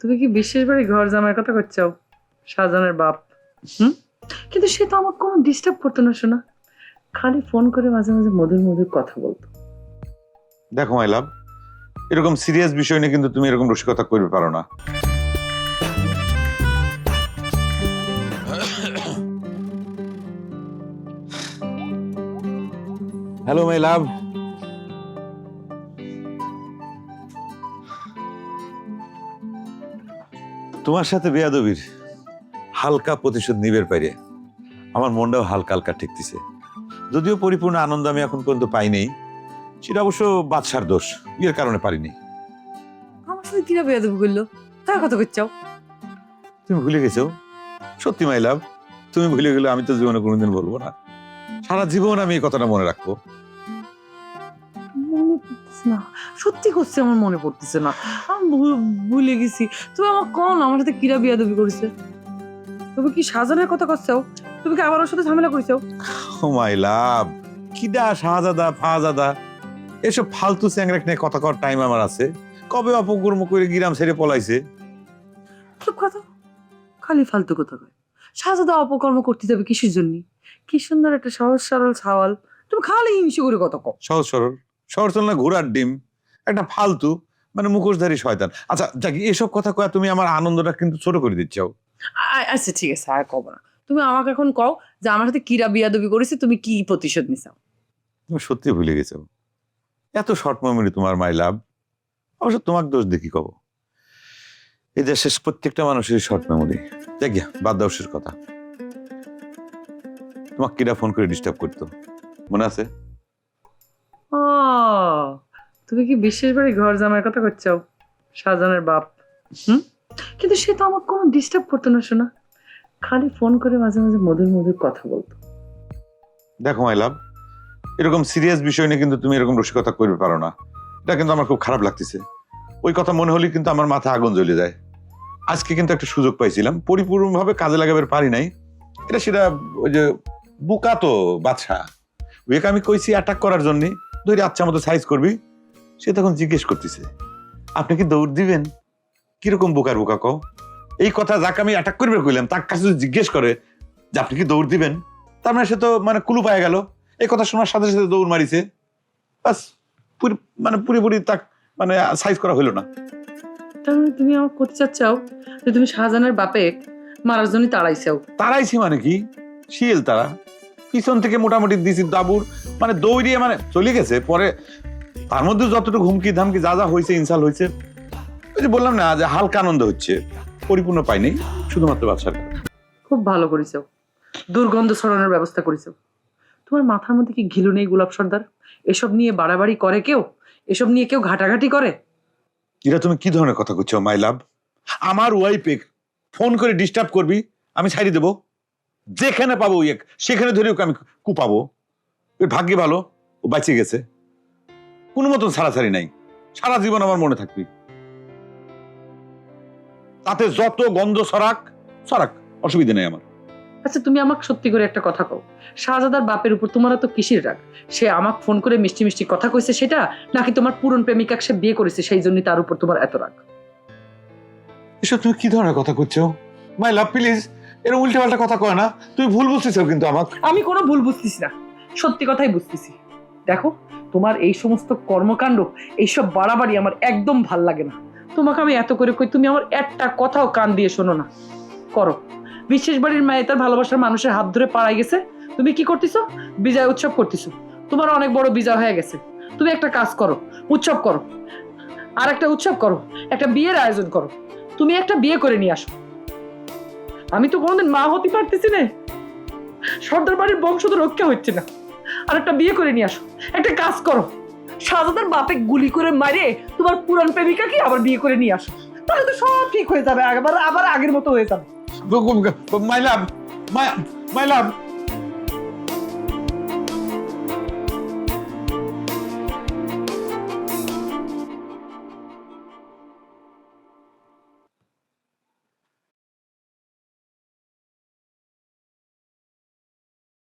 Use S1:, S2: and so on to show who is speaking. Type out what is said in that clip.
S1: তুমি কি বিশেষ বাড়ি ঘর জামার কথা করছো? শাহজাহানের বাপ। হুম। কিন্তু সে তো আমাকে কোনো ডিস্টার্ব করতো না, শোনা। খালি ফোন করে মাঝে মাঝে মধুর মধুর কথা বলতো।
S2: দেখো মাই লাভ, এরকম সিরিয়াস বিষয় নিয়ে কিন্তু তুমি এরকম রসিকতা করবে পারো না। হ্যালো মাই লাভ, তোমার সাথে বেয়াদবির হালকা প্রতিশোধ নিবের পাইরে আমার মনটাও হালকা হালকা ঠেকতেছে। যদিও পরিপূর্ণ আনন্দ আমি এখন পর্যন্ত পাইনি, সেটা অবশ্য বাদশার দোষ, এর কারণে পারিনি।
S1: আমার সাথে কিরা বেয়াদবি করলো, তার কথা করছো?
S2: তুমি ভুলে গেছো? সত্যি মাই লাভ, তুমি ভুলে গেলে আমি তো জীবনে কোনোদিন বলবো না। সারা জীবন আমি এই কথাটা মনে রাখবো।
S1: মনে পড়তেছে না, সত্যি করছে, আমার মনে পড়তেছে না। আমি ভুলে গেছি। তুমি আমার কোন আমার সাথে কিরা বেয়াদবি করেছে? তুমি কি শাহজাহানের কথা করছো? তুমি কি আবার ওর সাথে ঝামেলা করেছো?
S2: ও মাই লাভ, কিডা শাহজাদা ফাজাদা এসব ফালতু চ্যাংরাক নিয়ে কথা কর টাইম আমার আছে? কবে অপকর্ম করে গিরাম ছেড়ে পলাইছে।
S1: চুপ কথা, খালি ফালতু কথা কয়। শাহজাদা অপকর্ম করতে যাবে কিসের জন্য? কি সুন্দর একটা সহজ সরল ছাওয়াল, তুমি খালি হিংসে করে কথা কও।
S2: সহজ সরল, সহজ সরল না ঘোড়ার ডিম, একটা ফালতু মানে মুখোশধারী শয়তান। আচ্ছা যাক, এসব কথা কয়া তুমি আমার আনন্দটা কিন্তু ছোট করে দিচ্ছাও।
S1: আচ্ছা ঠিক আছে, আর কব না। তুমি আমাকে এখন কও যে আমার সাথে কিরা বিয়াদবি করেছে, তুমি কি প্রতিশোধ নিছাও?
S2: তুমি সত্যি ভুলে গেছো? এত শর্ট মেমোরি তোমার মাই লাভ। অবশ্য তোমার দোষ দেখি কব, এই দেশের প্রত্যেকটা মানুষের শর্ট মেমোরি। দেখ গিয়া বাদ দাও শেষ কথা। তোমাকে কিরা ফোন করে ডিস্টার্ব করতো মনে আছে?
S1: ও, তুমি কি বিশেষ বাড়ি ঘর জামার কথা করছো? শাহজাহানের বাপ। হুম। কিন্তু সে তো আমাকে কোনো ডিস্টার্ব করতো না, শোনা। খালি ফোন করে মাঝে মাঝে মধুর মধুর কথা বলতো।
S2: দেখো মাই লাভ, এরকম সিরিয়াস বিষয় নিয়ে কিন্তু তুমি এরকম রসিকতা করবে পারো না। এটা কিন্তু আমার খুব খারাপ লাগতেছে। ওই কথা মনে হলে কিন্তু আমার মাথা আগুন জ্বলে যায়। আজকে কিন্তু একটা সুযোগ পাইছিলাম, পরিপূর্ণভাবে কাজে লাগাবার পারি নাই। এটা সেটা ওই যে বুকা তো বাদশা, ওকে আমি কইছি অ্যাটাক করার জন্য, ধরে আচ্ছা মতো সাইজ করবি। সে তখন জিজ্ঞেস করতেছে আপনি কি দৌড় দিবেন? কিরকম বোকার বোকা কও? এই কথা যাকে আমি অ্যাটাক করবে কইলাম তার কাছে যদি জিজ্ঞেস করে যে আপনি কি দৌড় দিবেন, তার মানে সে তো মানে কুলু পায়ে গেল। এই কথা শোনার সাথে সাথে দৌড় মারিছে। বাস মানে পুরোপুরি তাক মানে সাইজ করা হইলো না।
S1: তার মানে তুমি আমাকে করতে চাচ্ছাও যে তুমি শাহজাহানের বাপে মারার জন্য তাড়াইছাও?
S2: তারাইছি মানে কি? শিল তারা পিছন থেকে মোটামুটি দিছি দাবুর, মানে দৌড়িয়ে মানে চলে গেছে। পরে তার মধ্যে যতটুকু হুমকি ধামকি যা যা হয়েছে, ইনসাল হয়েছে, ওই যে বললাম না যে হালকা আনন্দ হচ্ছে, পরিপূর্ণ পাইনি, শুধুমাত্র বাচ্চার।
S1: খুব ভালো করেছো, দুর্গন্ধ ছড়ানোর ব্যবস্থা করেছো। তোমার মাথার মধ্যে কি ঘিলু নেই গোলাপ সর্দার? এসব নিয়ে বাড়াবাড়ি করে কেউ? এসব নিয়ে কেউ ঘাটাঘাটি করে?
S2: এটা তুমি কি ধরনের কথা করছো মাই লাভ? আমার ওয়াইফে ফোন করে ডিস্টার্ব করবি, আমি ছাড়ি দেবো? যেখানে পাবো সেখানে ধরে ওকে আমি কুপাবো। ওর ভাগ্যে ভালো ও বাঁচে গেছে, কোনো মতন ছাড়াছাড়ি নাই, সারা জীবন আমার মনে থাকবি। তাতে যত গন্ধ ছড়াক ছড়াক, অসুবিধা নেই আমার।
S1: আচ্ছা তুমি আমাকে সত্যি করে একটা কথা কও, শাহজাদার বাপের উপর তোমার তো কিসের রাগ? সে আমাকে ফোন করে মিষ্টি মিষ্টি কথা কইছে সেটা, নাকি তোমার পুরন প্রেমিকাকে সে বিয়ে করেছে সেই জন্য তার উপর তোমার এত রাগ?
S2: এসব তুমি কি ধরনের কথা করছো মাই লাভ? প্লিজ এরকম উল্টে পাল্টা কথা কয় না, তুমি ভুল বুঝতেছো কিন্তু আমাকে।
S1: আমি কোনো ভুল বুঝতেছি না, সত্যি কথাই বুঝতেছি। দেখো, তোমার এই সমস্ত কর্মকাণ্ড, এইসব বাড়াবাড়ি আমার একদম ভাল লাগে না। তোমাকে আমি এত করে কই, তুমি আমার একটা কথাও কান দিয়ে শোনো না। করো, বিশেষ বাড়ির মায়ে তার ভালোবাসার মানুষের হাত ধরে পাড়ায় গেছে, তুমি কি করতেছো? বিজয় উৎসব করতেছো। তোমার অনেক বড় বিজয় হয়ে গেছে, তুমি একটা কাজ করো, উৎসব করো, আর একটা উৎসব করো, একটা বিয়ের আয়োজন করো। তুমি একটা বিয়ে করে নিয়ে আসো। আমি তো কোনোদিন মা হতে পারতেছি না, সর্দার বাড়ির বংশ তো রক্ষা হচ্ছে না। আর একটা বিয়ে করে নিয়ে আসো, একটা কাজ করো, শাহজাদার বাপে গুলি করে মারে তোমার পুরান প্রেমিকাকে আবার বিয়ে করে নিয়ে আসো। তাহলে তো সব ঠিক হয়ে যাবে, আবার আগের মতো হয়ে যাবে।
S2: মাই লাভ, মাই লাভ,